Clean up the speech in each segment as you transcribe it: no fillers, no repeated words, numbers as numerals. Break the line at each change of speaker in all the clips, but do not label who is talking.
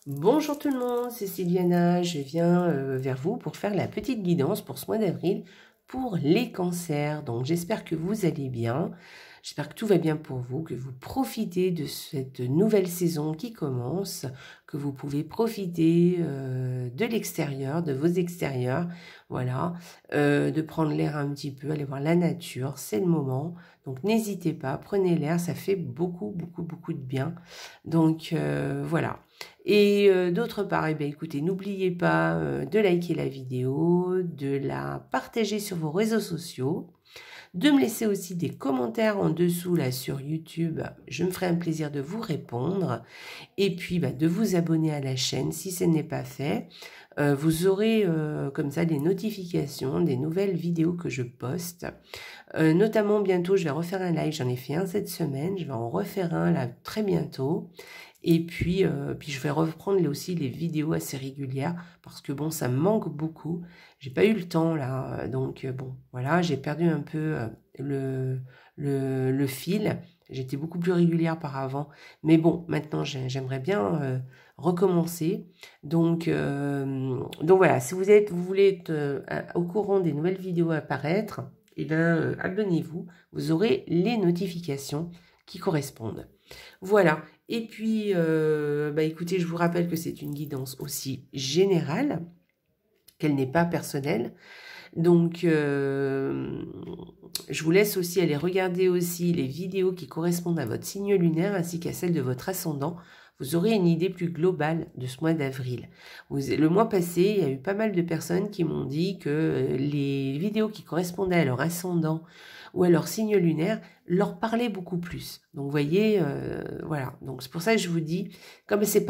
Bonjour tout le monde, c'est Sylviana, je viens vers vous pour faire la petite guidance pour ce mois d'avril pour les cancers. Donc j'espère que vous allez bien, j'espère que tout va bien pour vous, que vous profitez de cette nouvelle saison qui commence, que vous pouvez profiter de l'extérieur, de vos extérieurs, voilà, de prendre l'air un petit peu, aller voir la nature, c'est le moment. Donc n'hésitez pas, prenez l'air, ça fait beaucoup de bien. Donc voilà. Et d'autre part, eh bien, écoutez, n'oubliez pas de liker la vidéo, de la partager sur vos réseaux sociaux, de me laisser aussi des commentaires en dessous là sur YouTube. Je me ferai un plaisir de vous répondre. Et puis de vous abonner à la chaîne si ce n'est pas fait. Vous aurez comme ça des notifications, des nouvelles vidéos que je poste. Notamment bientôt, je vais refaire un live. J'en ai fait un cette semaine. Je vais en refaire un là très bientôt. Et puis je vais reprendre là aussi les vidéos assez régulières parce que bon, ça me manque beaucoup. J'ai pas eu le temps là, donc bon, voilà, j'ai perdu un peu le fil. J'étais beaucoup plus régulière par avant, mais bon, maintenant j'aimerais bien recommencer. Donc voilà, si vous voulez être au courant des nouvelles vidéos à apparaître, eh bien abonnez-vous. Vous aurez les notifications qui correspondent. Voilà. Et puis, écoutez, je vous rappelle que c'est une guidance aussi générale, qu'elle n'est pas personnelle. Donc, je vous laisse aussi aller regarder aussi les vidéos qui correspondent à votre signe lunaire ainsi qu'à celle de votre ascendant. Vous aurez une idée plus globale de ce mois d'avril. Le mois passé, il y a eu pas mal de personnes qui m'ont dit que les vidéos qui correspondaient à leur ascendant ou à leur signe lunaire leur parlaient beaucoup plus. Donc, vous voyez, voilà. Donc, c'est pour ça que je vous dis, comme c'est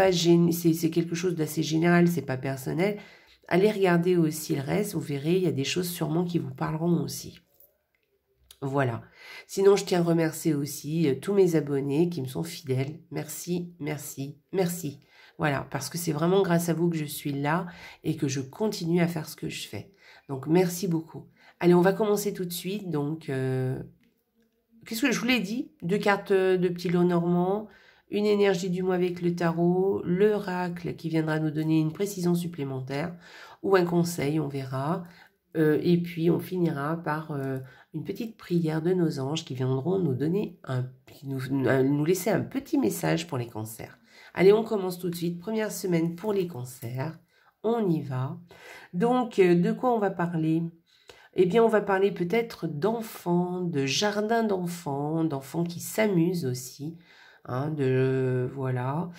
quelque chose d'assez général, c'est pas personnel, allez regarder aussi le reste, vous verrez, il y a des choses sûrement qui vous parleront aussi. Voilà. Sinon, je tiens à remercier aussi tous mes abonnés qui me sont fidèles. Merci, merci, merci. Voilà, parce que c'est vraiment grâce à vous que je suis là et que je continue à faire ce que je fais. Donc, merci beaucoup. Allez, on va commencer tout de suite. Donc, qu'est-ce que je vous l'ai dit? 2 cartes de petit lot normand, une énergie du mois avec le tarot, l'oracle qui viendra nous donner une précision supplémentaire ou un conseil, on verra. Et puis on finira par une petite prière de nos anges qui viendront nous donner nous laisser un petit message pour les cancers. Allez, on commence tout de suite. Première semaine pour les cancers. On y va. Donc, de quoi on va parler? Eh bien, on va parler peut-être d'enfants, de jardins d'enfants qui s'amusent aussi. Hein, voilà.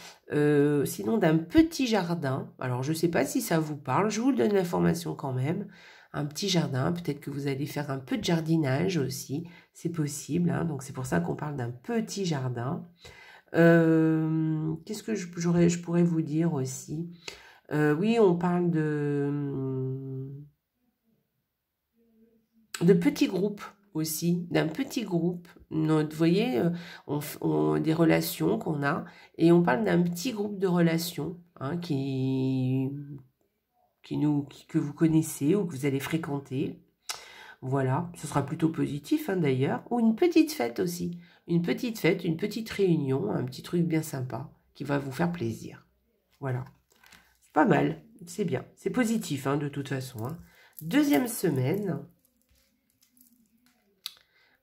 Sinon, d'un petit jardin. Alors, je ne sais pas si ça vous parle. Je vous donne l'information quand même. Un petit jardin. Peut-être que vous allez faire un peu de jardinage aussi. C'est possible. Hein, donc, c'est pour ça qu'on parle d'un petit jardin. Qu'est-ce que je pourrais vous dire aussi? Oui, on parle de petits groupes aussi, d'un petit groupe. Vous voyez, des relations qu'on a, et on parle d'un petit groupe de relations hein, que vous connaissez ou que vous allez fréquenter. Voilà, ce sera plutôt positif hein, d'ailleurs. Ou une petite fête aussi. Une petite fête, une petite réunion, un petit truc bien sympa qui va vous faire plaisir. Voilà, c'est pas mal, c'est bien. C'est positif hein, de toute façon. Hein. Deuxième semaine.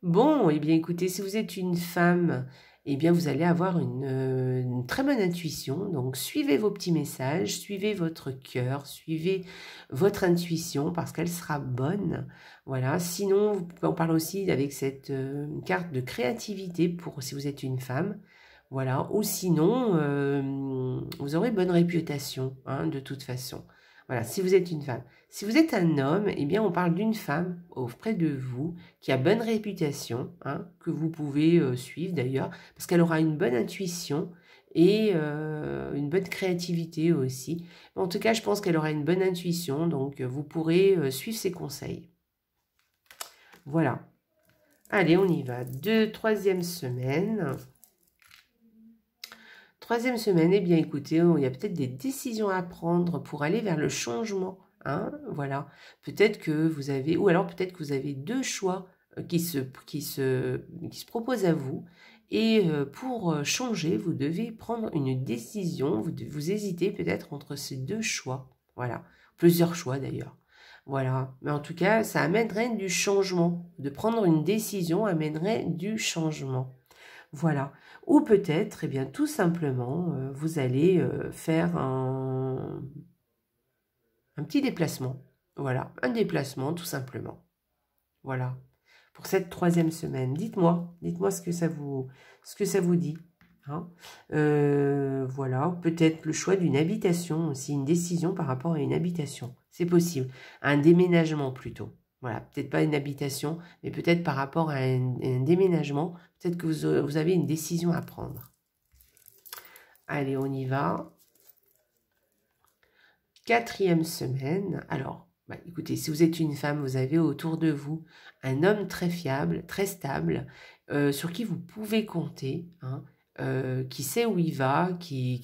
Bon, eh bien écoutez, si vous êtes une femme, eh bien vous allez avoir une très bonne intuition. Donc suivez vos petits messages, suivez votre cœur, suivez votre intuition parce qu'elle sera bonne. Voilà. Sinon, on parle aussi avec cette carte de créativité pour si vous êtes une femme. Voilà. Ou sinon, vous aurez bonne réputation hein, de toute façon. Voilà, si vous êtes une femme. Si vous êtes un homme, eh bien, on parle d'une femme auprès de vous qui a bonne réputation, hein, que vous pouvez suivre d'ailleurs, parce qu'elle aura une bonne intuition et une bonne créativité aussi. En tout cas, je pense qu'elle aura une bonne intuition, donc vous pourrez suivre ses conseils. Voilà. Allez, on y va. Troisième semaine. Troisième semaine, eh bien écoutez, il y a peut-être des décisions à prendre pour aller vers le changement. Hein, voilà. Peut-être que vous avez, ou alors peut-être que vous avez deux choix qui se proposent à vous. Et pour changer, vous devez prendre une décision. Vous hésitez peut-être entre ces deux choix. Voilà, plusieurs choix d'ailleurs. Voilà, mais en tout cas, ça amènerait du changement. De prendre une décision amènerait du changement. Voilà. Ou peut-être, eh bien, tout simplement, vous allez faire un petit déplacement. Voilà, un déplacement tout simplement. Voilà. Pour cette 3e semaine, dites-moi ce que ça vous dit. Hein. Voilà, peut-être le choix d'une habitation aussi, une décision par rapport à une habitation. C'est possible. Un déménagement plutôt. Voilà, peut-être pas une habitation, mais peut-être par rapport à un déménagement, peut-être que vous avez une décision à prendre. Allez, on y va. 4e semaine. Alors, écoutez, si vous êtes une femme, vous avez autour de vous un homme très fiable, très stable, sur qui vous pouvez compter, hein, qui sait où il va, qui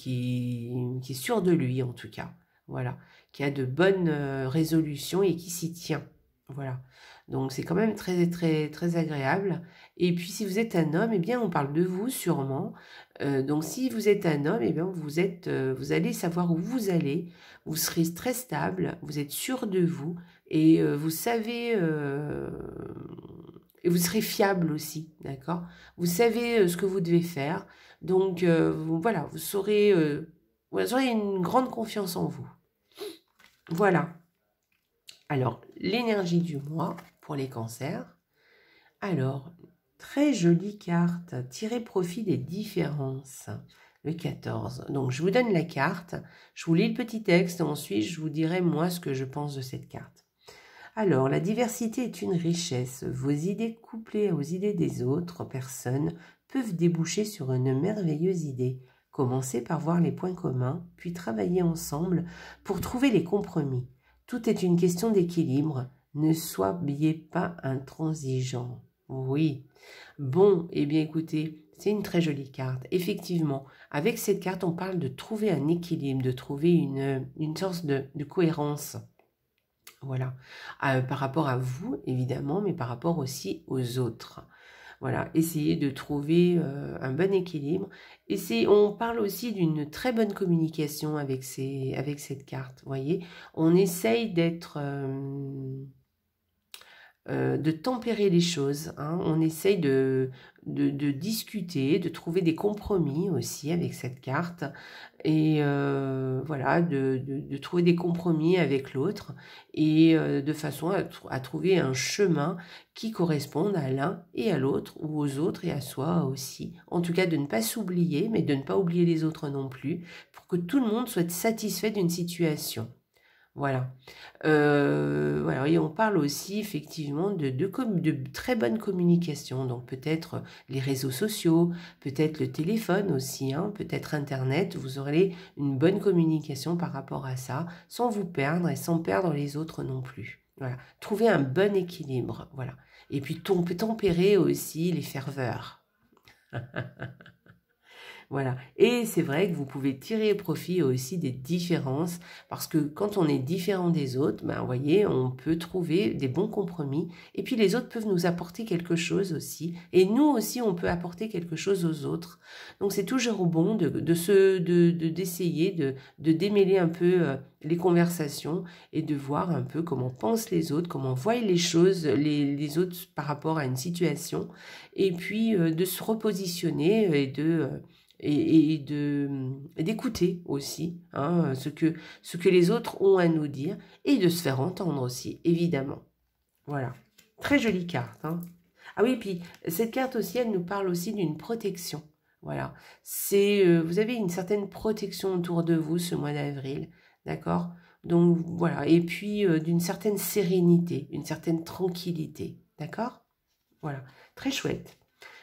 est sûr de lui en tout cas. Voilà, qui a de bonnes résolutions et qui s'y tient. Voilà, donc c'est quand même très, très, très agréable. Et puis si vous êtes un homme, eh bien on parle de vous sûrement. Donc si vous êtes un homme, eh bien vous allez savoir où vous allez. Vous serez très stable, vous êtes sûr de vous et vous savez, et vous serez fiable aussi, d'accord? Vous savez ce que vous devez faire, donc voilà, vous aurez une grande confiance en vous. Voilà. Alors, l'énergie du mois pour les cancers. Alors, très jolie carte, tirer profit des différences. Le 14. Donc, je vous donne la carte, je vous lis le petit texte, ensuite je vous dirai moi ce que je pense de cette carte. Alors, la diversité est une richesse. Vos idées couplées aux idées des autres personnes peuvent déboucher sur une merveilleuse idée. Commencez par voir les points communs, puis travailler ensemble pour trouver les compromis. Tout est une question d'équilibre. Ne soyez pas intransigeant. Oui. Bon, eh bien écoutez, c'est une très jolie carte. Effectivement, avec cette carte, on parle de trouver un équilibre, de trouver une sorte de cohérence. Voilà. Par rapport à vous, évidemment, mais par rapport aussi aux autres. Voilà, essayez de trouver un bon équilibre. On parle aussi d'une très bonne communication avec cette carte. Vous voyez, on essaye de tempérer les choses. Hein. On essaye de discuter, de trouver des compromis aussi avec cette carte. Et voilà, de trouver des compromis avec l'autre et de façon à trouver un chemin qui corresponde à l'un et à l'autre ou aux autres et à soi aussi. En tout cas, de ne pas s'oublier, mais de ne pas oublier les autres non plus, pour que tout le monde soit satisfait d'une situation. Voilà. Voilà. Et on parle aussi effectivement de très bonne communication. Donc peut-être les réseaux sociaux, peut-être le téléphone aussi, hein, peut-être Internet. Vous aurez une bonne communication par rapport à ça, sans vous perdre et sans perdre les autres non plus. Voilà. Trouver un bon équilibre. Voilà. Et puis tempérer aussi les ferveurs. Voilà. Et c'est vrai que vous pouvez tirer profit aussi des différences, parce que quand on est différent des autres, vous voyez, on peut trouver des bons compromis, et puis les autres peuvent nous apporter quelque chose aussi, et nous aussi, on peut apporter quelque chose aux autres. Donc c'est toujours bon d'essayer de démêler un peu les conversations, et de voir un peu comment pensent les autres, comment voient les choses, les autres par rapport à une situation, et puis de se repositionner et d'écouter aussi hein, ce que les autres ont à nous dire et de se faire entendre aussi, évidemment. Voilà, très jolie carte. Hein. Ah oui, puis cette carte aussi, elle nous parle aussi d'une protection. Voilà, vous avez une certaine protection autour de vous ce mois d'avril, d'accord? Donc voilà, et puis d'une certaine sérénité, une certaine tranquillité, d'accord? Voilà, très chouette.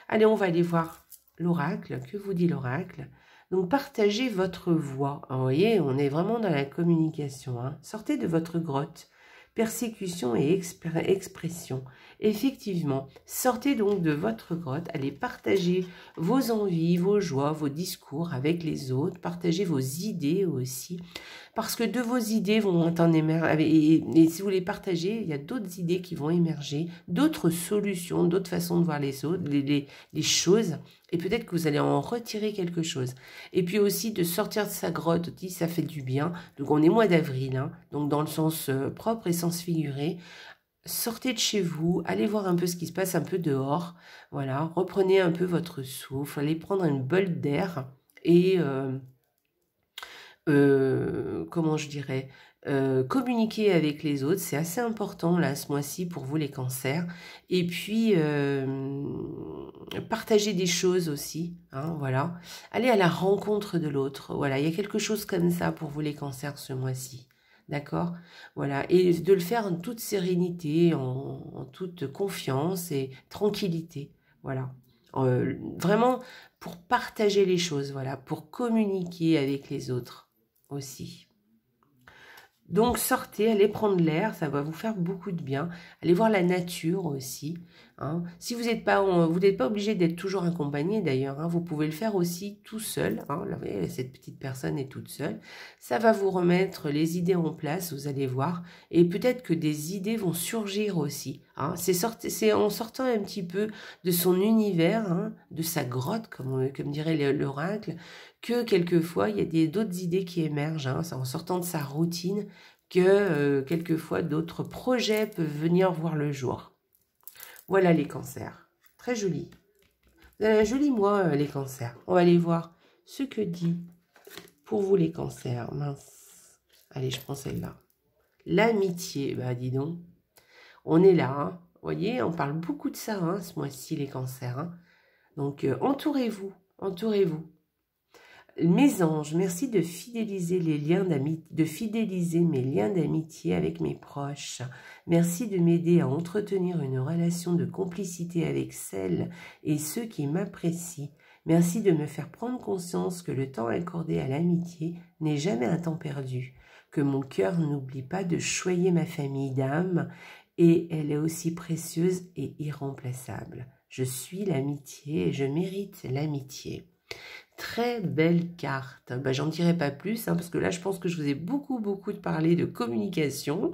Allez, on va aller voir l'oracle. Que vous dit l'oracle? Donc, partagez votre voix. Vous voyez, on est vraiment dans la communication. Hein. Sortez de votre grotte. Persécution et expression. Effectivement, sortez donc de votre grotte. Allez partager vos envies, vos joies, vos discours avec les autres. Partagez vos idées aussi. Parce que de vos idées vont en émerger. Et si vous les partagez, il y a d'autres idées qui vont émerger, d'autres solutions, d'autres façons de voir les choses. Et peut-être que vous allez en retirer quelque chose. Et puis aussi de sortir de sa grotte, dit ça fait du bien. Donc on est mois d'avril, hein, donc dans le sens propre et sens figuré. Sortez de chez vous, allez voir un peu ce qui se passe un peu dehors. Voilà, reprenez un peu votre souffle, allez prendre une bulle d'air et comment je dirais, communiquer avec les autres, c'est assez important là ce mois-ci pour vous les cancers. Et puis partager des choses aussi, hein, voilà. Allez à la rencontre de l'autre, voilà. Il y a quelque chose comme ça pour vous les cancers ce mois-ci, d'accord, voilà. Et de le faire en toute sérénité, en toute confiance et tranquillité, voilà. Vraiment pour partager les choses, voilà, pour communiquer avec les autres aussi. Donc sortez, allez prendre l'air, ça va vous faire beaucoup de bien. Allez voir la nature aussi, hein. Si vous n'êtes pas obligé d'être toujours accompagné d'ailleurs, hein. Vous pouvez le faire aussi tout seul, hein. Là, vous voyez, cette petite personne est toute seule. Ça va vous remettre les idées en place, vous allez voir. Et peut-être que des idées vont surgir aussi, hein. C'est en sortant un petit peu de son univers, hein, de sa grotte, comme dirait l'oracle, que quelquefois, il y a d'autres idées qui émergent, hein. C'est en sortant de sa routine que quelquefois d'autres projets peuvent venir voir le jour. Voilà les cancers. Très joli. Vous avez un joli mois, les cancers. On va aller voir ce que dit pour vous les cancers. Mince. Allez, je prends celle-là. L'amitié. Bah, dis donc. On est là, hein. Vous voyez, on parle beaucoup de ça, hein, ce mois-ci, les cancers, hein. Donc, entourez-vous. Entourez-vous. Mes anges, merci de fidéliser mes liens d'amitié avec mes proches. Merci de m'aider à entretenir une relation de complicité avec celles et ceux qui m'apprécient. Merci de me faire prendre conscience que le temps accordé à l'amitié n'est jamais un temps perdu, que mon cœur n'oublie pas de choyer ma famille d'âme et elle est aussi précieuse et irremplaçable. Je suis l'amitié et je mérite l'amitié. Très belle carte. Ben, j'en dirai pas plus, hein, parce que là, je pense que je vous ai beaucoup parlé de communication.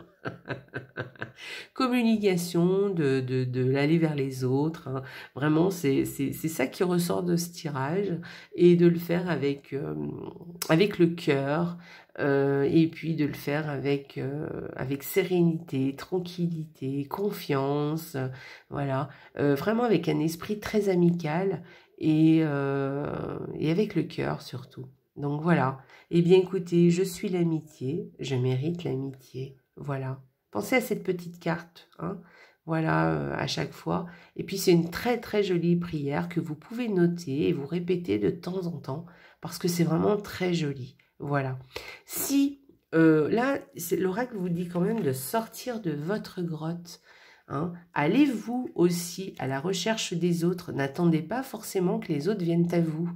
Communication, de l'aller vers les autres, hein. Vraiment, c'est ça qui ressort de ce tirage. Et de le faire avec le cœur. Et puis de le faire avec sérénité, tranquillité, confiance. Voilà. Vraiment avec un esprit très amical. Et avec le cœur surtout. Donc voilà. Eh bien écoutez, je suis l'amitié, je mérite l'amitié. Voilà. Pensez à cette petite carte, hein. Voilà, à chaque fois. Et puis c'est une très jolie prière que vous pouvez noter et vous répéter de temps en temps parce que c'est vraiment très joli. Voilà. Si là, l'oracle vous dit quand même de sortir de votre grotte. Hein. Allez-vous aussi à la recherche des autres. N'attendez pas forcément que les autres viennent à vous.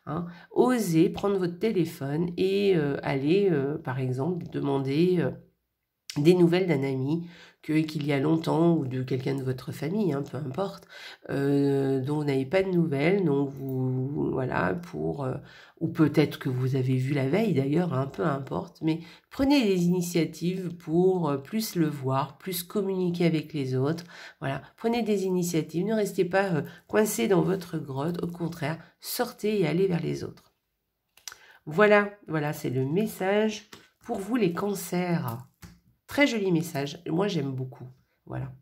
Hein. Osez prendre votre téléphone et aller, par exemple, demander des nouvelles d'un ami qu'il y a longtemps ou de quelqu'un de votre famille, hein, peu importe, dont vous n'avez pas de nouvelles, donc voilà, ou peut-être que vous avez vu la veille d'ailleurs, hein, peu importe, mais prenez des initiatives pour plus le voir, plus communiquer avec les autres, voilà, prenez des initiatives, ne restez pas coincés dans votre grotte, au contraire, sortez et allez vers les autres. Voilà, c'est le message pour vous les cancers. Très joli message, moi j'aime beaucoup. Voilà.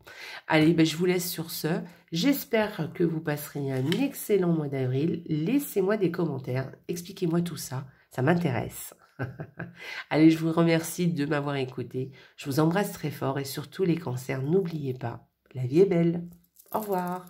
Allez, ben, je vous laisse sur ce. J'espère que vous passerez un excellent mois d'avril. Laissez-moi des commentaires, expliquez-moi tout ça, ça m'intéresse. Allez, je vous remercie de m'avoir écouté. Je vous embrasse très fort et surtout les cancers, n'oubliez pas, la vie est belle. Au revoir.